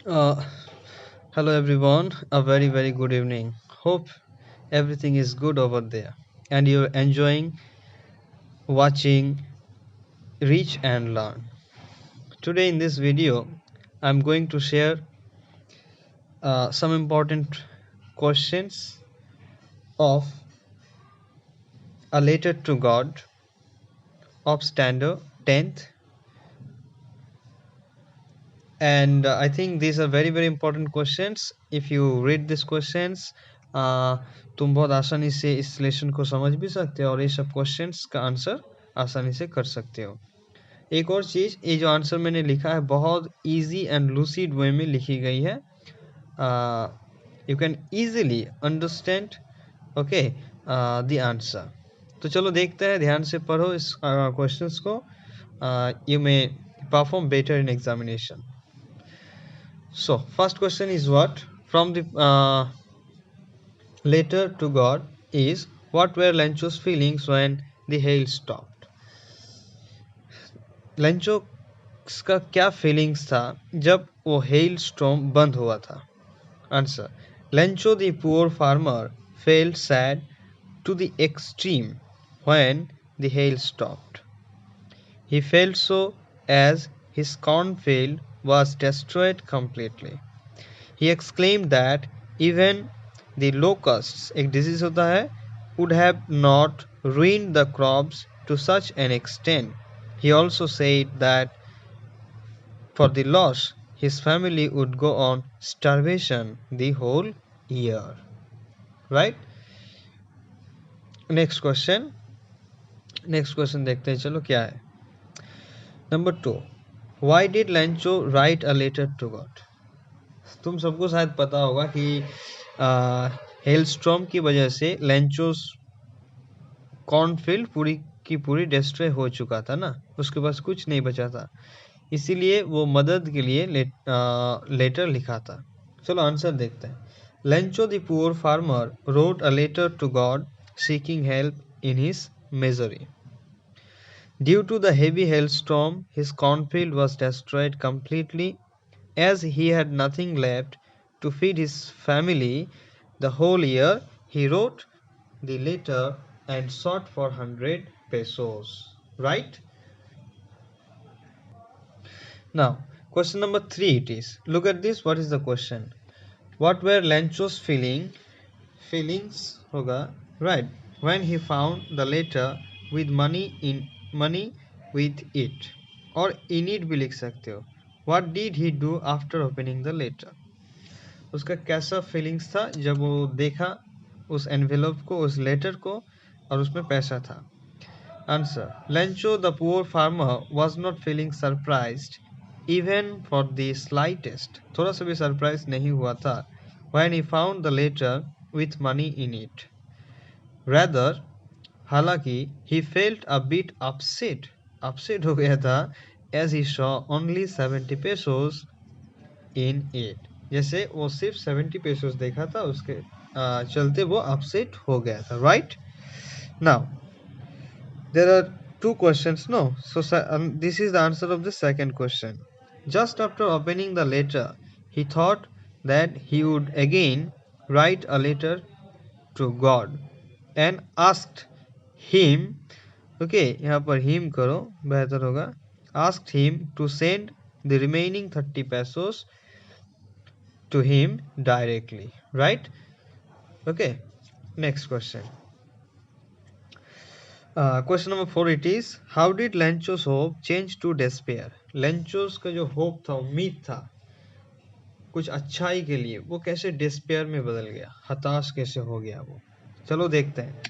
Uh, Hello everyone, a very good evening. Hope everything is good over there and you're enjoying watching Reach and Learn. Today in this video, I'm going to share some important questions of a letter to God of standard 10th, and I think these are very important questions. If you read these questions, तुम बहुत आसानी से इस lesson को समझ भी सकते हो और ये सब क्वेश्चंस का आंसर आसानी से कर सकते हो। एक और चीज, ये जो आंसर मैंने लिखा है बहुत इजी एंड लूसिड वे में लिखी गई है। You can easily understand okay the answer. तो चलो देखते हैं, ध्यान से पढ़ो इस क्वेश्चंस को। You may perform better in examination. So, first question is what? From the letter to God is, what were Lencho's feelings when the hail stopped? Lencho का क्या फीलिंग्स था जब वो हेल स्टॉर्म बंद हुआ था? Answer, Lencho the poor farmer felt sad to the extreme when the hail stopped. He felt so as his cornfield was destroyed completely. He exclaimed that even the locusts, एक disease होता है, would have not ruined the crops to such an extent. He also said that for the loss, his family would go on starvation the whole year. Right? Next question. Next question देखते हैं, चलो क्या है. Number 2. Why did Lancho write a letter to God? तुम सबको शायद पता होगा कि हेलस्ट्रॉम की वजह से लेंचोस कॉर्नफील्ड पूरी की पूरी डिस्ट्रॉय हो चुका था ना, उसके पास कुछ नहीं बचा था, इसीलिए वो मदद के लिए लेटर लिखा था। चलो आंसर देखते हैं। Lencho the poor farmer wrote a letter to God seeking help in his misery. Due to the heavy hailstorm, his cornfield was destroyed completely. As he had nothing left to feed his family the whole year, he wrote the letter and sought for 100 pesos. Right? Now, question number 3 it is. Look at this. What is the question? What were Lancho's feelings hoga, right, when he found the letter with money with it, or in it भी लिख सकते हो. What did he do after opening the letter? उसका कैसा feelings था जब वो देखा उस एनवेलप को, उस लेटर को, और उसमें पैसा था? Answer, Lencho the poor farmer was not feeling surprised even for the slightest. थोड़ा सा भी सरप्राइज नहीं हुआ था when he found the letter with money in it. Rather, हालांकि he felt a bit upset हो गया था as he saw only 70 pesos in it. जैसे वो सिर्फ 70 पेसोस देखा था, उसके चलते वो अपसेट हो गया था. Right? Now there are two questions, no? So this is the answer of the second question. Just after opening the letter, he thought that he would again write a letter to God and asked him, okay, यहाँ पर him करो बेहतर होगा, asked him to send the remaining 30 pesos to him directly. Right? Okay, next question. Question number 4 it is, how did Lancho's hope change to despair? Lancho's का जो hope था, उम्मीद था कुछ अच्छाई के लिए, वो कैसे despair में बदल गया, हताश कैसे हो गया वो? चलो देखते हैं.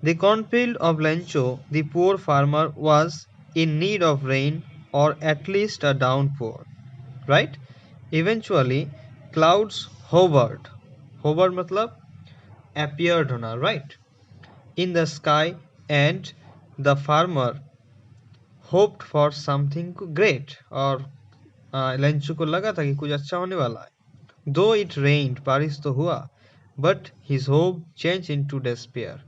The cornfield of Lancho, the poor farmer, was in need of rain or at least a downpour. Right? Eventually, clouds hovered. Hovered मतलब appeared होना, right? In the sky, and the farmer hoped for something great, और लेंचू को लगा था कि कुछ अच्छा होने वाला है. Though it rained, बारिश तो हुआ, but his hope changed into despair.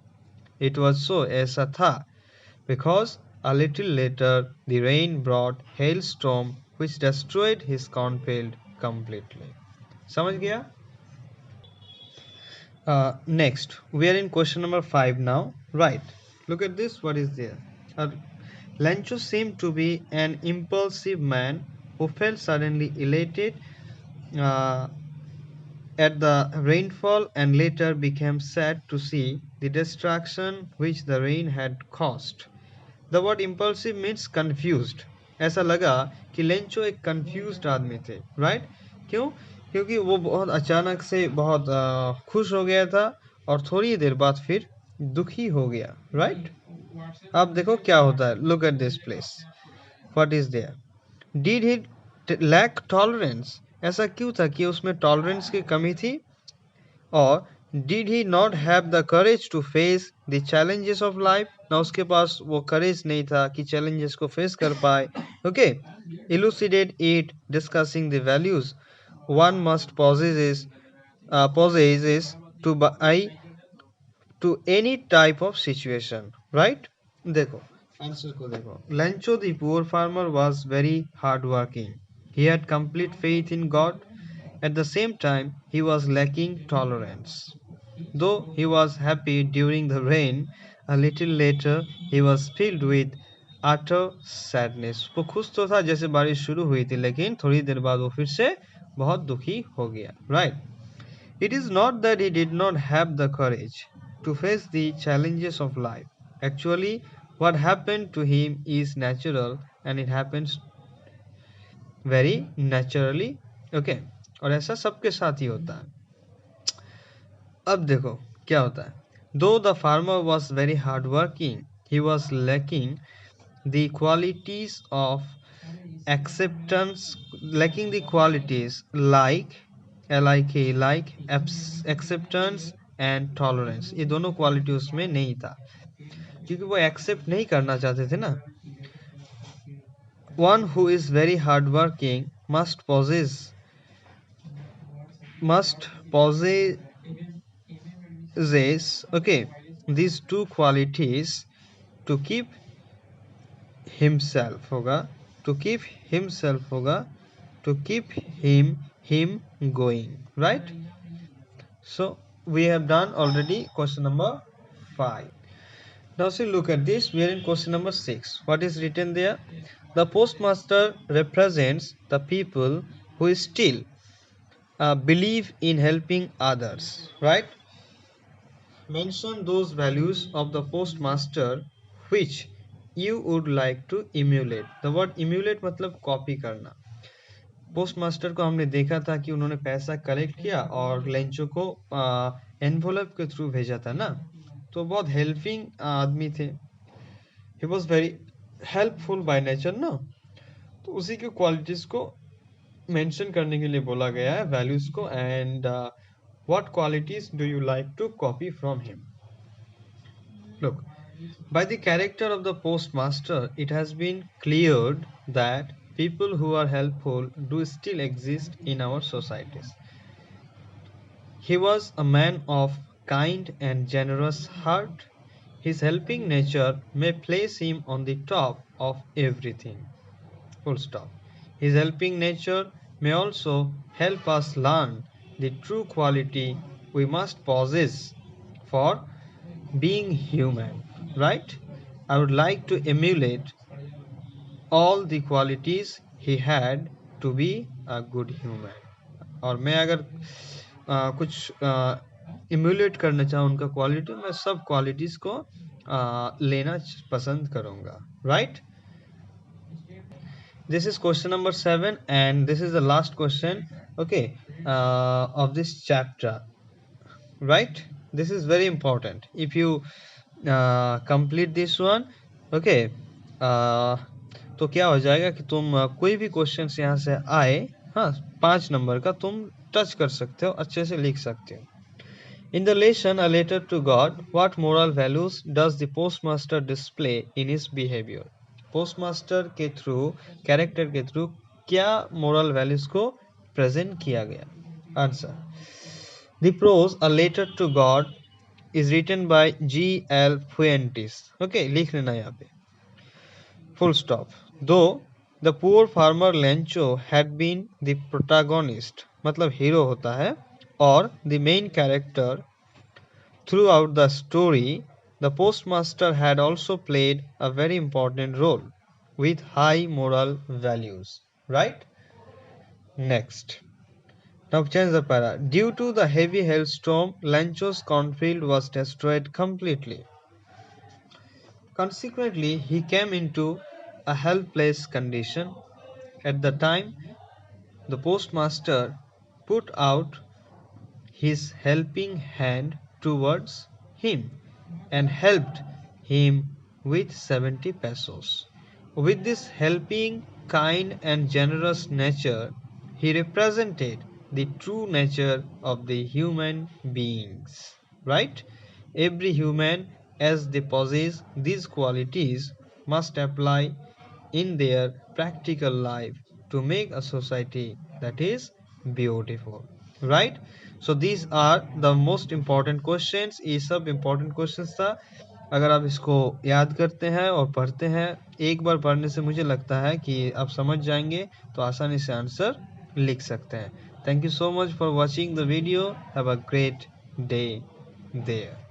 It was so, ऐसा था, because a little later the rain brought hailstorm which destroyed his cornfield completely. समझ गया? Next, we are in question number 5 now. Right. Look at this. What is there? Lencho seemed to be an impulsive man who felt suddenly elated uh, at the rainfall and later became sad to see the destruction which the rain had caused. The word impulsive means confused. ऐसा लगा कि Lencho एक confused आदमी थे, right? क्यों? क्योंकि वो बहुत अचानक से बहुत खुश हो गया था और थोड़ी देर बाद फिर दुखी हो गया, right? अब देखो क्या होता है. Look at this place. What is there? Did he lack tolerance? ऐसा क्यों था कि उसमें tolerance की कमी थी? Or did he not have the courage to face the challenges of life? ना उसके पास वो courage नहीं था कि challenges को face कर पाए. Okay, elucidate it, discussing the values one must possesses to buy to any type of situation. Right? देखो आंसर को देखो. Lancho the poor farmer was very hardworking. He had complete faith in God. At the same time, he was lacking tolerance. Though he was happy during the rain, a little later he was filled with utter sadness. वो खुश तो था जैसे बारिश शुरू हुई थी, लेकिन थोड़ी देर बाद वो फिर से बहुत दुखी हो गया. Right? It is not that he did not have the courage to face the challenges of life. Actually, what happened to him is natural, and it happens very naturally. Okay? और ऐसा सबके साथ ही होता है. अब देखो क्या होता है. Though the farmer was very hardworking, he was lacking the qualities of acceptance, lacking the qualities like acceptance and tolerance. ये दोनों क्वालिटी उसमें नहीं था क्योंकि वो एक्सेप्ट नहीं करना चाहते थे ना. One who is very hardworking must possess okay these two qualities to keep himself होगा to keep him going, right? So we have done already question number 5. Now see, look at this. We are in question number 6. What is written there? The postmaster represents the people who still believe in helping others, right? Mention those values of the postmaster which you would like to emulate. The word emulate मतलब copy करना. Postmaster को हमने देखा था कि उन्होंने पैसा collect किया और लेंचो को एनवलप के थ्रू भेजा था ना, तो बहुत हेल्पिंग आदमी थे. He was very helpful by nature ना, तो उसी की क्वालिटीज को मेंशन करने के लिए बोला गया है, वैल्यूज को. And what qualities do you like to copy from him? Look, by the character of the postmaster, it has been cleared that people who are helpful do still exist in our societies. He was a man of kind and generous heart. His helping nature may place him on the top of everything. Full stop. His helping nature may also help us learn the true quality we must possess for being human, right? I would like to emulate all the qualities he had to be a good human. और मैं अगर कुछ emulate करना चाहूँ उनका quality, मैं सब qualities को लेना पसंद करूँगा, right? This is question number 7 and this is the last question, okay, of this chapter, right? This is very important. If you complete this one, okay, तो क्या हो जाएगा कि तुम कोई भी क्वेश्चन यहाँ से आए, हाँ 5 नंबर का तुम टच कर सकते हो, अच्छे से लिख सकते हो. In the lesson A Letter to God, what moral values does the postmaster display in his behavior? Postmaster के थ्रू, कैरेक्टर के थ्रू क्या मोरल वैल्यूज को प्रेजेंट किया गया? Answer. The prose a letter to God is written by G.L. Fuentes. Okay, लिख लेना यहाँ पे, फुल स्टॉप. दो The poor farmer Lencho had been the protagonist, मतलब हीरो होता है, और the main character throughout the story. The postmaster had also played a very important role with high moral values. Right? Next. Now change the para. Due to the heavy hailstorm, Lencho's cornfield was destroyed completely. Consequently, he came into a helpless condition. At the time, the postmaster put out his helping hand towards him and helped him with 70 pesos. With this helping, kind, and generous nature, he represented the true nature of the human beings. Right? Every human, as they possess these qualities, must apply in their practical life to make a society that is beautiful. Right? So these are the most important questions. ये सब important questions था. अगर आप इसको याद करते हैं और पढ़ते हैं, एक बार पढ़ने से मुझे लगता है कि आप समझ जाएंगे, तो आसानी से आंसर लिख सकते हैं. Thank you so much for watching the video. Have a great day there.